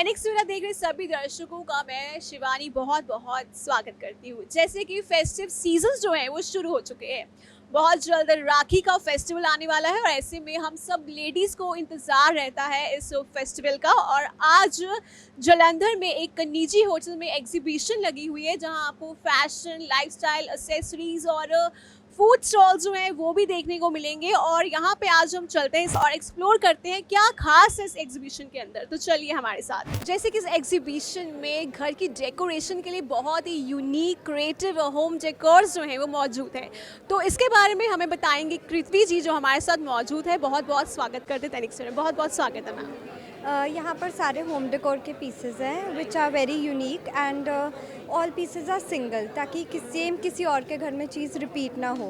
दैनिक सवेरा देख रहे सभी दर्शकों का मैं शिवानी बहुत बहुत स्वागत करती हूँ। जैसे कि फेस्टिव सीजन जो है वो शुरू हो चुके हैं। बहुत जल्द राखी का फेस्टिवल आने वाला है और ऐसे में हम सब लेडीज़ को इंतज़ार रहता है इस फेस्टिवल का। और आज जालंधर में एक निजी होटल में एग्जीबिशन लगी हुई है जहाँ आपको फैशन, लाइफस्टाइल, एक्सेसरीज और फूड स्टॉल जो हैं वो भी देखने को मिलेंगे। और यहाँ पे आज हम चलते हैं और एक्सप्लोर करते हैं क्या खास है इस एग्जीबिशन के अंदर। तो चलिए हमारे साथ। जैसे कि इस एग्जीबिशन में घर की डेकोरेशन के लिए बहुत ही यूनिक क्रिएटिव होम डेकोर्स जो हैं वो मौजूद हैं। तो इसके बारे में हमें बताएंगे कृति जी जो हमारे साथ मौजूद है। बहुत बहुत स्वागत करते हैं दैनिक सवेरा। बहुत बहुत स्वागत है मैम। यहाँ पर सारे होम डेकोर के पीसेस हैं which are very unique and all pieces are single, ताकि सेम किसी और के घर में चीज़ रिपीट ना हो।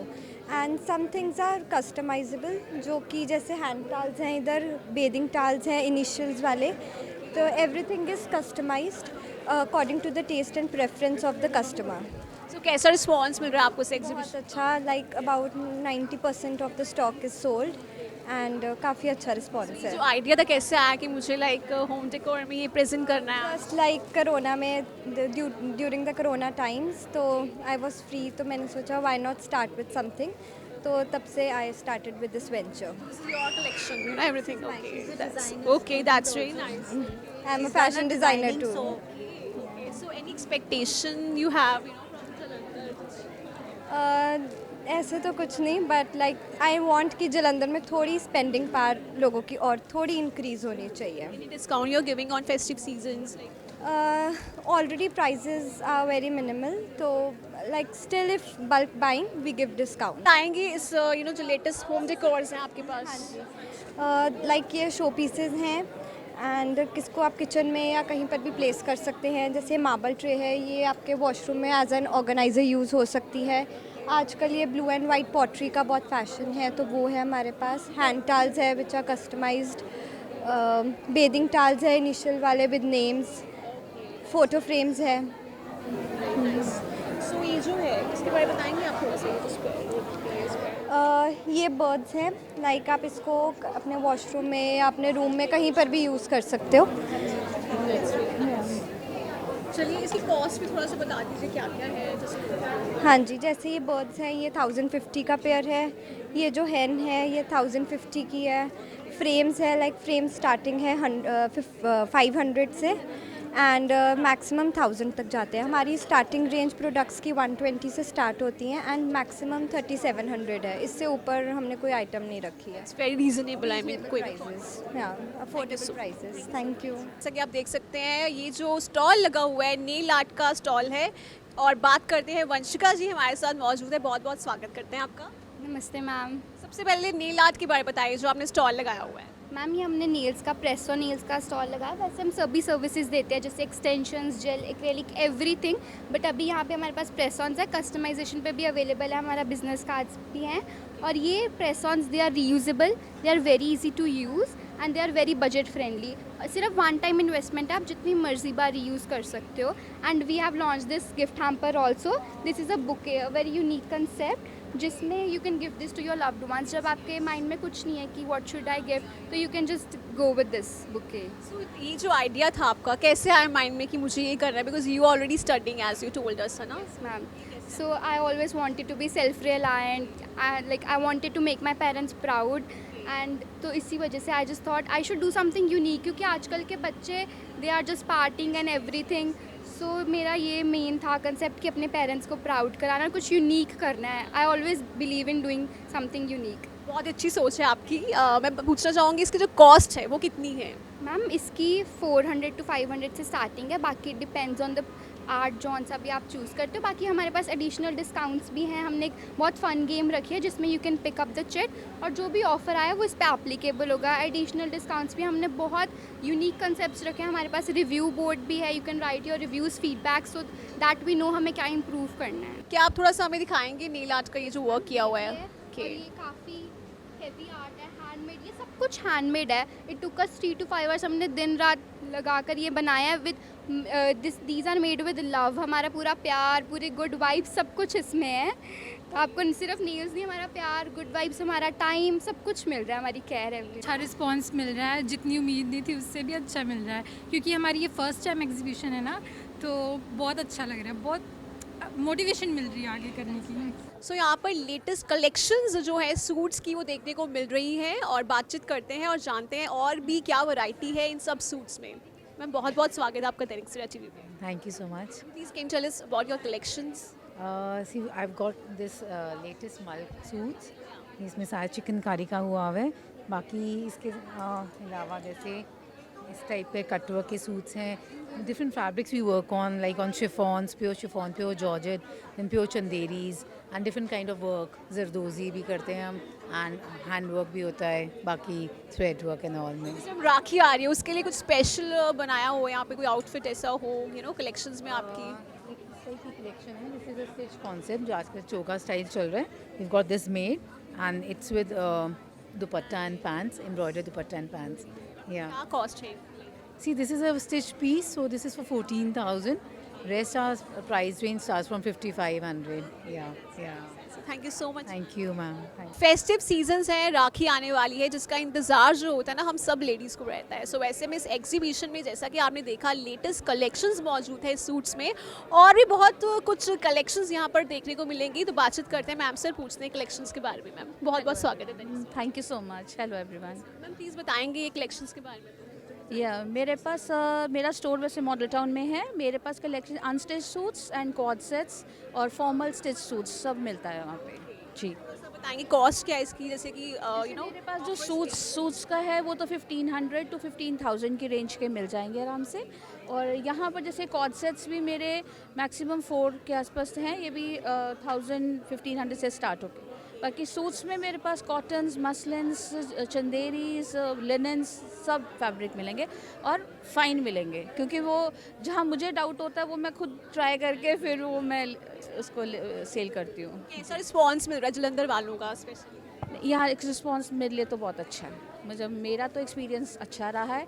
And some things are customisable, जो कि जैसे हैंड टाल्स हैं, इधर बेदिंग टाल्स हैं इनिशियल्स वाले। तो everything is customised according to the taste and preference of the customer. तो कैसा रिस्पॉन्स मिल रहा है आपको इस बहुत एग्जीबिशन? अच्छा, like about 90% of the stock is sold and काफ़ी अच्छा रिस्पॉन्स है। जो आइडिया था कैसे आया कि मुझे लाइक होम डेकोर में ये प्रेजेंट करना है? जस्ट लाइक करोना में, ड्यूरिंग द करोना टाइम्स, तो आई वॉज फ्री, तो मैंने सोचा why not start with something. तो तब से I started with this venture. This is your collection, you know, everything. Okay, that's really nice. I am a fashion designer too. Okay, so any expectation you have, you know, from Jalandhar? ऐसे तो कुछ नहीं, but like I want कि जालंधर में थोड़ी spending power लोगों की और थोड़ी इंक्रीज़ होनी चाहिए। Any discount you're giving on festive seasons? Like, already prices are very minimal, तो like still if bulk buying we give discount. आएंगे इस you know जो लेटेस्ट होम डेकोर्स हैं आपके पास? लाइक ये शो पीसेज हैं एंड किसको आप किचन में या कहीं पर भी प्लेस कर सकते हैं। जैसे मार्बल ट्रे है, ये आपके वॉशरूम में एज एन ऑर्गेनाइजर यूज़ हो सकती है। आजकल ये ब्लू एंड वाइट पॉटरी का बहुत फैशन है, तो वो है हमारे पास। हैंड टाल्स है विच आर कस्टमाइज्ड, बेदिंग टाल्स है इनिशियल वाले विद नेम्स, फ़ोटो फ्रेम्स है। So ये जो है इसके बारे में बताएंगे आप थोड़ा सा उस पर? ये बर्ड्स हैं, लाइक आप इसको अपने वॉशरूम में या अपने रूम में कहीं पर भी यूज़ कर सकते हो। चलिए इसकी कॉस्ट भी थोड़ा सा बता दीजिए क्या क्या है जैसे। हाँ जी, जैसे ये बर्ड्स हैं, ये 1050 का पेयर है। ये जो हैन है ये 1050 की है। फ्रेम्स है, लाइक फ्रेम स्टार्टिंग है 500 से एंड मैक्सिमम 1000 तक जाते हैं। हमारी स्टार्टिंग रेंज प्रोडक्ट्स की 120 से स्टार्ट होती हैं एंड मैक्सिमम 3700 है। इससे ऊपर हमने कोई आइटम नहीं रखी है। It's very reasonable, I mean कोई भी प्राइजेस, या अफोर्डेबल प्राइजेस। Thank you. जैसा कि आप देख सकते हैं ये जो स्टॉल लगा हुआ है नेल आर्ट का स्टॉल है। और बात करते हैं, वंशिका जी हमारे साथ मौजूद है। बहुत बहुत स्वागत करते हैं आपका। नमस्ते मैम। सबसे पहले नेल आर्ट के बारे में बताइए जो आपने स्टॉल लगाया हुआ है। मैम ये हमने नेल्स का, प्रेस ऑन नेल्स का स्टॉल लगाया। वैसे हम सभी सर्विसेज देते हैं, जैसे extensions, gel, acrylic, everything. But अभी यहाँ पे हमारे पास प्रेस ऑन्स है, कस्टमाइजेशन पे भी अवेलेबल है। हमारा बिजनेस कार्ड्स भी हैं। और ये press ons they are reusable, they are very easy to use and they are very budget friendly. सिर्फ वन टाइम इन्वेस्टमेंट है, आप जितनी मर्जी बार रीयूज़ कर सकते हो। And we have launch this gift hamper also. This is a bouquet, a very unique concept, जिसमें you can give this to your loved ones. जब आपके माइंड में कुछ नहीं है कि व्हाट शुड आई गिव, तो you can just go with this bouquet. So ये जो आइडिया था आपका कैसे आया माइंड में कि मुझे ये करना है? Because you already studying as you told us, है ना? Ma'am, so I always wanted to be self-reliant. I wanted to make my parents proud, and तो इसी वजह से I just thought I should do something unique, क्योंकि आजकल के बच्चे they are just partying and everything. So मेरा ये मेन था कंसेप्ट कि अपने पेरेंट्स को प्राउड कराना, कुछ यूनिक करना है। I always believe in doing something unique. बहुत अच्छी सोच है आपकी। मैं पूछना चाहूँगी इसकी जो कॉस्ट है वो कितनी है? मैम इसकी 400 to 500 से स्टार्टिंग है। बाकी depends on the art John सा भी आप चूज़ करते हो। बाकी हमारे पास एडिशनल डिस्काउंट्स भी हैं। हमने एक बहुत फ़न गेम रखी है जिसमें you can pick up the chit, और जो भी ऑफर आया वो इस पर एप्लीकेबल होगा। एडिशनल डिस्काउंट्स भी हमने बहुत यूनिक कंसेप्ट्स रखे हैं। हमारे पास रिव्यू बोर्ड भी है, you can write your reviews, feedback, so that we know हमें क्या इम्प्रूव करना है। क्या आप थोड़ा सा हमें दिखाएंगे नेल आर्ट का ये जो वर्क किया हुआ है? और ये काफ़ी हेवी आर्ट है, हैंडमेड, ये सब कुछ हैंडमेड है। इट टुक अस 3 to 5 आवर्स। हमने दिन रात लगाकर ये बनाया है with these are made with love. हमारा पूरा प्यार, पूरी गुड वाइब्स सब कुछ इसमें है। तो आपको सिर्फ नील्स नहीं, हमारा प्यार, गुड वाइब्स, हमारा टाइम, सब कुछ मिल रहा है, हमारी केयर है। अच्छा रिस्पांस मिल रहा है, जितनी उम्मीद नहीं थी उससे भी अच्छा मिल रहा है, क्योंकि हमारी ये फर्स्ट टाइम एग्जीबिशन है ना, तो बहुत अच्छा लग रहा है, बहुत मोटिवेशन मिल रही है आगे करने की। सो यहाँ पर लेटेस्ट कलेक्शंस जो है सूट्स की वो देखने को मिल रही हैं और बातचीत करते हैं और जानते हैं और भी क्या वैरायटी है इन सब सूट्स में। मैम बहुत बहुत स्वागत है आपका दैनिक सवेरा टीवी पे। Thank you so much. Please can tell us about your collections. See, I've got this latest mulk suits. इसमें सारा चिकनकारी का हुआ हुआ है। बाकी इसके अलावा जैसे इस टाइप के कटवर्क के सूट्स हैं। Different fabrics we work on, like on chiffons, pure georgette, then pure Chanderis and different kind of work. जरदोजी भी करते हैं हम, एंड हैंड वर्क भी होता है, बाकी थ्रेड वर्क एंड ऑल में। जब राखी आ रही है उसके लिए कुछ स्पेशल बनाया हो यहाँ पे, कोई आउटफिट ऐसा हो कलेक्शंस में आपकी? एक इस टाइप की कलेक्शन है, this is a stitch concept जो आजकल चोका स्टाइल चल रहा है। We got this made and it's with dupatta and pants, embroidered dupatta and pants. या क्या कॉस्ट है? see, this is a stitch piece, so this is for 14,000. Rest our price range starts from 5,500. Yeah. Thank you so much. Thank you, ma'am. Thank you. Festive seasons हैं, राखी आने वाली है जिसका इंतज़ार जो होता है ना हम सब लेडीज़ को रहता है। सो वैसे में इस एग्जीबिशन में जैसा कि आपने देखा लेटेस्ट कलेक्शंस मौजूद है सूट्स में, और भी बहुत कुछ कलेक्शंस यहाँ पर देखने को मिलेंगी। तो बातचीत करते हैं मैम से, पूछते हैं कलेक्शंस के बारे में। मैम बहुत बहुत स्वागत है। Thank you so much. Hello everyone. Ma'am please बताएंगे ये कलेक्शंस के बारे में? मेरे पास मेरा स्टोर वैसे मॉडल टाउन में है। मेरे पास collection unstitched suits and coord sets और फॉर्मल स्टिच सूट्स सब मिलता है वहाँ पे जी। सर बताएंगे कॉस्ट क्या है इसकी, जैसे कि मेरे पास जो सूट्स का है वो तो 1500 to 15,000 की रेंज के मिल जाएंगे आराम से। और यहाँ पर जैसे कॉर्ड सेट्स भी मेरे मैक्सिमम 4 के आसपास हैं, ये भी 1000-1500 से स्टार्ट होके। बाकी सूट्स में मेरे पास कॉटन्स, मसलिन्स, चंदेरीज, लिनन्स सब फैब्रिक मिलेंगे और फाइन मिलेंगे, क्योंकि वो जहाँ मुझे डाउट होता है वो मैं खुद ट्राई करके फिर वो मैं उसको सेल करती हूँ। कैसा रिस्पॉन्स मिल रहा है जलंधर वालों का स्पेशली? यहाँ एक रिस्पॉन्स मेरे लिए तो बहुत अच्छा है, मतलब मेरा तो एक्सपीरियंस अच्छा रहा है।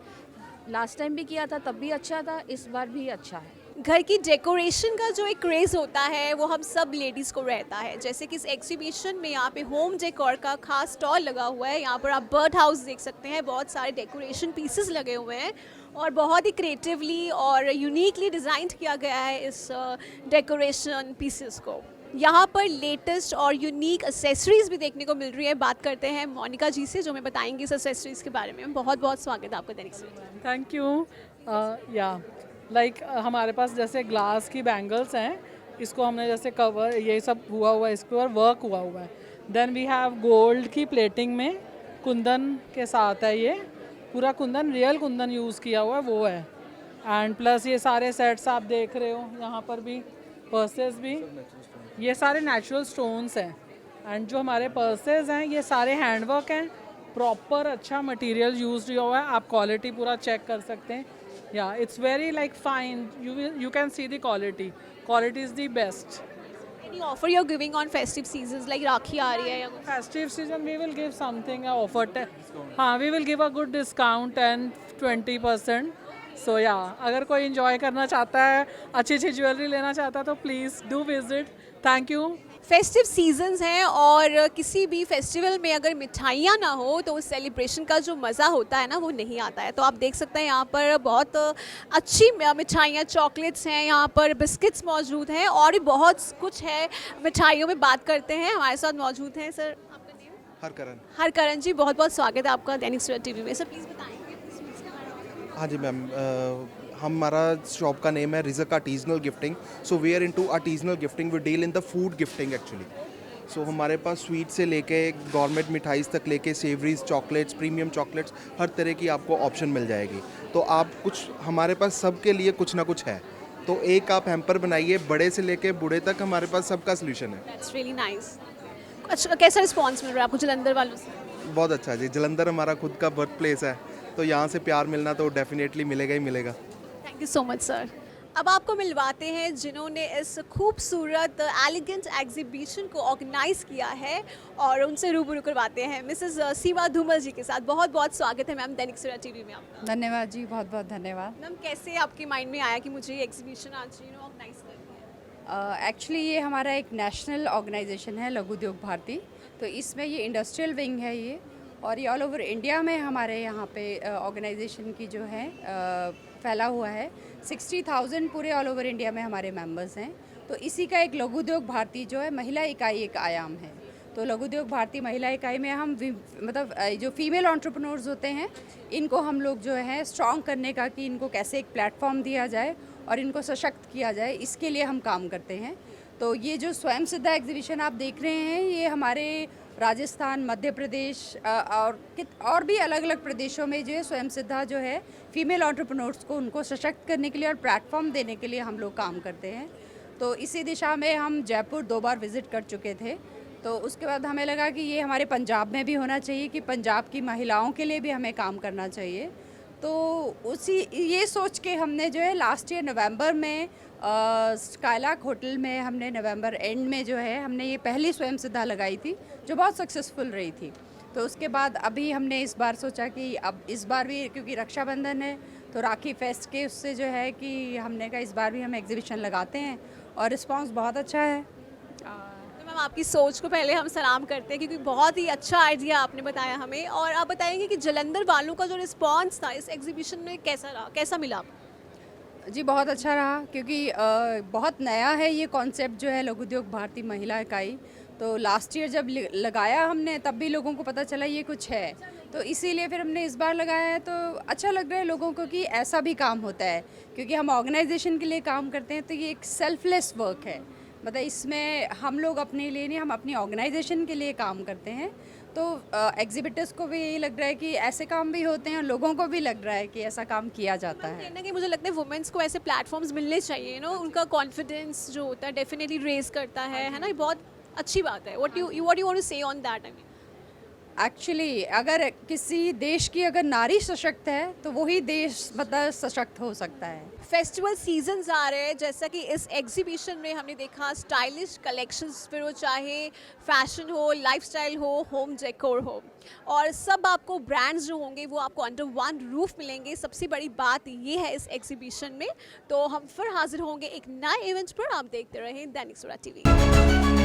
लास्ट टाइम भी किया था तब भी अच्छा था, इस बार भी अच्छा है। घर की डेकोरेशन का जो एक क्रेज़ होता है वो हम सब लेडीज़ को रहता है। जैसे कि इस एग्जीबिशन में यहाँ पे होम डेकोर का खास स्टॉल लगा हुआ है। यहाँ पर आप बर्ड हाउस देख सकते हैं, बहुत सारे डेकोरेशन पीसेस लगे हुए हैं और बहुत ही क्रिएटिवली और यूनिकली डिज़ाइन किया गया है इस डेकोरेशन पीसेस को। यहाँ पर लेटेस्ट और यूनिक एसेसरीज़ भी देखने को मिल रही है। बात करते हैं मोनिका जी से जो हमें बताएंगी इस एसेसरीज़ के बारे में। बहुत बहुत स्वागत है आपका Dainik Savera. Thank you. Like हमारे पास जैसे ग्लास की बैंगल्स हैं, इसको हमने जैसे कवर ये सब हुआ है, इस पर वर्क हुआ है। देन वी हैव गोल्ड की प्लेटिंग में कुंदन के साथ है, ये पूरा कुंदन, रियल कुंदन यूज़ किया हुआ है वो है। एंड प्लस ये सारे सेट्स आप देख रहे हो, यहाँ पर भी पर्सेस भी, ये सारे नेचुरल स्टोन्स हैं। एंड जो हमारे पर्सेस हैं ये सारे हैंडवर्क हैं, प्रॉपर अच्छा मटेरियल यूज़ हुआ है। आप क्वालिटी पूरा चेक कर सकते हैं। Yeah, it's very like fine. You can see the quality. Quality is the best. Any offer you're giving on festive seasons like राखी आ रही है या कुछ? Festive season we will give something offer. हाँ, we will give a good discount and 20%. So yeah, अगर कोई enjoy करना चाहता है, अच्छी ज्वेलरी लेना चाहता है तो please do visit. Thank you. Festive seasons हैं और किसी भी फेस्टिवल में अगर मिठाइयाँ ना हो तो उस सेलिब्रेशन का जो मज़ा होता है ना वो नहीं आता है। तो आप देख सकते हैं यहाँ पर बहुत अच्छी मिठाइयाँ, चॉकलेट्स हैं, यहाँ पर बिस्किट्स मौजूद हैं और भी बहुत कुछ है। मिठाइयों में बात करते हैं, हमारे साथ मौजूद हैं सर, आपका नेम? हरकरण जी, बहुत बहुत स्वागत है आपका दैनिक सवेरा टीवी में। सर प्लीज़ बताएंगे स्वीट्स के बारे में? हाँ जी मैम, हमारा शॉप का नेम है Rizq artisanal gifting. So we are into artisanal gifting, we deal in the food gifting actually. So हमारे पास स्वीट से लेके गवर्नमेंट मिठाइस तक लेके सेवरीज, चॉकलेट्स, प्रीमियम चॉकलेट्स, हर तरह की आपको ऑप्शन मिल जाएगी। तो आप कुछ, हमारे पास सबके लिए कुछ ना कुछ है। तो एक आप हैम्पर बनाइए, बड़े से लेके बूढ़े तक हमारे पास सबका सोल्यूशन है। That's really nice. अच्छा, कैसा रिस्पॉन्स मिल रहा है आपको जलंधर वालों से? बहुत अच्छा जी, जलंधर हमारा खुद का बर्थ प्लेस है, तो यहाँ से प्यार मिलना तो डेफिनेटली मिलेगा ही मिलेगा। Thank you so much sir. अब आपको मिलवाते हैं जिन्होंने इस खूबसूरत एलिगेंट एग्जीबिशन को ऑर्गेनाइज किया है और उनसे रूबरू करवाते हैं मिसेस सीमा धूमल जी के साथ। बहुत बहुत स्वागत है मैम दैनिक सवेरा टीवी में आपका। धन्यवाद जी, बहुत बहुत धन्यवाद। मैम कैसे आपके माइंड में आया कि मुझे ये एग्जीबिशन आज ऑर्गेनाइज करनी है? एक्चुअली ये हमारा एक नेशनल ऑर्गेनाइजेशन है लघु उद्योग भारती, तो इसमें ये इंडस्ट्रियल विंग है ये, और ये ऑल ओवर इंडिया में हमारे यहाँ पे ऑर्गेनाइजेशन की जो है फैला हुआ है। 60,000 पूरे ऑल ओवर इंडिया में हमारे मेंबर्स हैं। तो इसी का एक लघु उद्योग भारती जो है महिला इकाई एक आयाम है। तो लघु उद्योग भारती महिला इकाई में हम मतलब जो फीमेल एंटरप्रेन्योर्स होते हैं इनको हम लोग जो है स्ट्रॉन्ग करने का, कि इनको कैसे एक प्लेटफॉर्म दिया जाए और इनको सशक्त किया जाए, इसके लिए हम काम करते हैं। तो ये जो स्वयं सिद्धा एग्जीबिशन आप देख रहे हैं, ये हमारे राजस्थान, मध्य प्रदेश और भी अलग अलग प्रदेशों में जो है स्वयं सिद्धा जो है फीमेल एंटरप्रेन्योर्स को उनको सशक्त करने के लिए और प्लेटफॉर्म देने के लिए हम लोग काम करते हैं। तो इसी दिशा में हम जयपुर 2 बार विज़िट कर चुके थे। तो उसके बाद हमें लगा कि ये हमारे पंजाब में भी होना चाहिए, कि पंजाब की महिलाओं के लिए भी हमें काम करना चाहिए। तो ये सोच के हमने जो है लास्ट ईयर नवंबर में स्काईलार्क होटल में हमने नवंबर एंड में जो है हमने ये पहली स्वयं सिद्धा लगाई थी, जो बहुत सक्सेसफुल रही थी। तो उसके बाद अभी हमने इस बार सोचा कि अब इस बार भी, क्योंकि रक्षाबंधन है, तो राखी फेस्ट के उससे जो है कि हमने कहा इस बार भी हम एग्जीबिशन लगाते हैं, और रिस्पांस बहुत अच्छा है। तो मैम आपकी सोच को पहले हम सलाम करते हैं, क्योंकि बहुत ही अच्छा आइडिया आपने बताया हमें। और आप बताएंगे कि जलंधर वालों का जो रिस्पांस था इस एग्जीबिशन में कैसा रहा, कैसा मिला आपको? जी बहुत अच्छा रहा, क्योंकि बहुत नया है ये कॉन्सेप्ट जो है लघु उद्योग भारती महिला इकाई। तो लास्ट ईयर जब लगाया हमने तब भी लोगों को पता चला ये कुछ है, तो इसीलिए फिर हमने इस बार लगाया है। तो अच्छा लग रहा है लोगों को कि ऐसा भी काम होता है, क्योंकि हम ऑर्गेनाइजेशन के लिए काम करते हैं, तो ये एक सेल्फलेस वर्क है। मतलब इसमें हम लोग अपने लिए नहीं, हम अपनी ऑर्गेनाइजेशन के लिए काम करते हैं। तो एग्जिबिटर्स को भी यही लग रहा है कि ऐसे काम भी होते हैं, और लोगों को भी लग रहा है कि ऐसा काम किया जाता है। कहीं ना कहीं मुझे लगता है वुमेन्स को ऐसे प्लेटफॉर्म्स मिलने चाहिए, नो, उनका कॉन्फिडेंस जो होता है डेफिनेटली रेज करता है ना, ये बहुत अच्छी बात है। व्हाट यू वांट टू से on that? I mean actually अगर किसी देश की अगर नारी सशक्त है तो वही देश मतलब सशक्त हो सकता है। फेस्टिवल सीजन्स आ रहे हैं, जैसा कि इस एग्जीबिशन में हमने देखा स्टाइलिश कलेक्शंस, फिर वो चाहे फैशन हो, लाइफस्टाइल हो, होम डेकोर हो, और सब आपको ब्रांड्स जो होंगे वो आपको अंडर वन रूफ मिलेंगे। सबसे बड़ी बात ये है इस एग्जीबिशन में। तो हम फिर हाजिर होंगे एक नए इवेंट पर। आप देखते रहें दैनिक सवेरा टीवी।